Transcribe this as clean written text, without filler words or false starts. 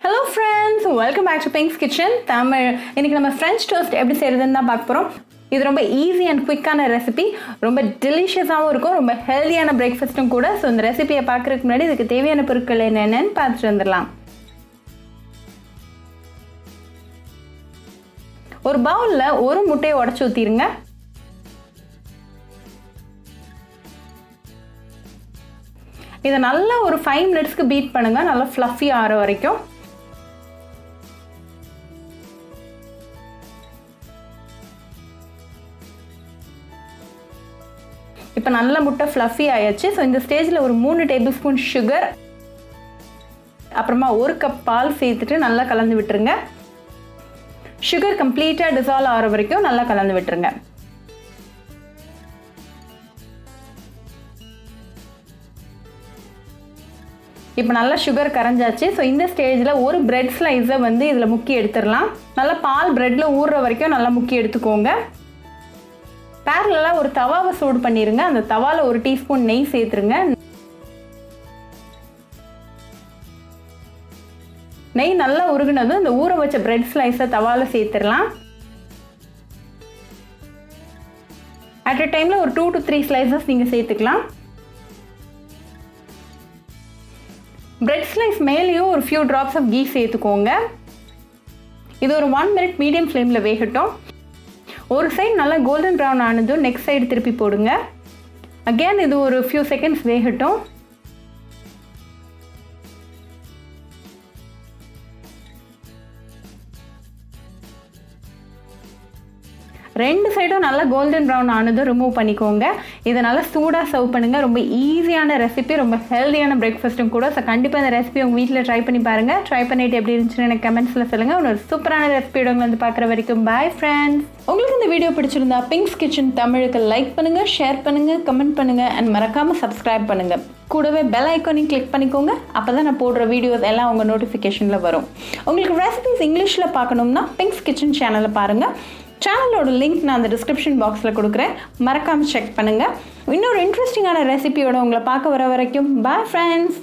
Hello friends, welcome back to Pink's Kitchen. Tamil. இன்னைக்கு நம்ம French toast எப்படி செய்யறதுன்னு தான் பார்க்க போறோம். இது ரொம்ப ஈஸி அண்ட் குயிக்கான ரெசிபி. ரொம்ப டெலிஷியஸாவும் இருக்கும். ரொம்ப ஹெல்தியான பிரேக்ஃபாஸ்டும் கூட. சோ இந்த ரெசிபியை பார்க்கறதுக்கு முன்னாடி இதுக்கு தேவையான பொருட்கள் என்னென்னன்னு பார்த்துட்டு வந்துடலாம். ஒரு பவுல்ல ஒரு முட்டையை உடைச்சு ஊத்திருங்க. இத நல்லா ஒரு 5 மினிட்ஸ்க்கு பீட் பண்ணுங்க. நல்லா ஃப்ளஃபி ஆற வரைக்கும். இப்போ நல்ல முட்டை ஃப்ளஃபி ஆயாச்சு. சோ இந்த ஸ்டேஜ்ல ஒரு 3 டேபிள்ஸ்பூன் சுகர் அப்புறமா 1 கப் பால் சேர்த்துட்டு நல்லா கலந்து விட்டுருங்க. சுகர் கம்ப்ளீட்டா டிசால்வ் ஆற வரைக்கும் நல்லா கலந்து விட்டுருங்க. இப்போ நல்லா சுகர் கரைஞ்சாச்சு. ஸோ இந்த ஸ்டேஜில் ஒரு பிரெட் ஸ்லைஸை வந்து இதில் முக்கி எடுத்துடலாம். நல்லா பால் பிரெட்டில் ஊறுற வரைக்கும் நல்லா முக்கி எடுத்துக்கோங்க. பேரலாக ஒரு தவாவை சூடு பண்ணிடுங்க. அந்த தவாவில் 1 டீஸ்பூன் நெய் சேர்த்துருங்க. நெய் நல்லா உருகுனதும் இந்த ஊற வச்ச பிரெட் ஸ்லைஸை தவாவில் சேர்த்துடலாம். அட் அ டைமில் ஒரு 2 to 3 ஸ்லைசஸ் நீங்கள் சேர்த்துக்கலாம். பிரெட் ஸ்லைஸ் மேலேயும் ஒரு ஃபியூ ட்ராப்ஸ் ஆஃப் கீ சேர்த்துக்கோங்க. இது ஒரு 1 மினிட் மீடியம் ஃப்ளேமில் வேகட்டும். ஒரு சைடு நல்லா கோல்டன் ப்ரௌன் ஆனதும் நெக்ஸ்ட் சைடு திருப்பி போடுங்க. அகேன் இது ஒரு ஃபியூ செகண்ட்ஸ் வேகட்டும். ரெண்டு சைடும் நல்லா கோல்டன் ப்ரௌன் ஆனதும் ரிமூவ் பண்ணிக்கோங்க. இதை நல்லா சூடாக சர்வ் பண்ணுங்கள். ரொம்ப ஈஸியான ரெசிபி, ரொம்ப ஹெல்தியான பிரேக்ஃபாஸ்ட்டும் கூட. ஸோ கண்டிப்பாக இந்த ரெசிபி உங்கள் வீட்டில் ட்ரை பண்ணி பாருங்கள். ட்ரை பண்ணிட்டு எப்படி இருந்துச்சுன்னு எனக்கு கமெண்ட்ஸில் சொல்லுங்கள். ஒரு சூப்பரான ரெசிபியோட உங்களை வந்து பார்க்குற வரைக்கும் பாய் ஃப்ரெண்ட்ஸ். உங்களுக்கு இந்த வீடியோ பிடிச்சிருந்தா பிங்க்ஸ் கிச்சன் தமிழுக்கு லைக் பண்ணுங்கள், ஷேர் பண்ணுங்கள், கமெண்ட் பண்ணுங்கள் அண்ட் மறக்காமல் சப்ஸ்கிரைப் பண்ணுங்கள். கூடவே பெல் ஐக்கானையும் கிளிக் பண்ணிக்கோங்க. அப்போ தான் நான் போடுற வீடியோஸ் எல்லாம் உங்கள் நோட்டிஃபிகேஷனில் வரும். உங்களுக்கு ரெசிபிஸ் இங்கிலீஷில் பார்க்கணும்னா பிங்க்ஸ் கிச்சன் சேனலை பாருங்கள். சேனலோட லிங்க் நான் அந்த டிஸ்கிரிப்ஷன் பாக்ஸில் கொடுக்குறேன். மறக்காமல் செக் பண்ணுங்கள். இன்னொரு இன்ட்ரெஸ்டிங்கான ரெசிபியோட உங்களை பார்க்க வர வரைக்கும் பாய் ஃப்ரெண்ட்ஸ்.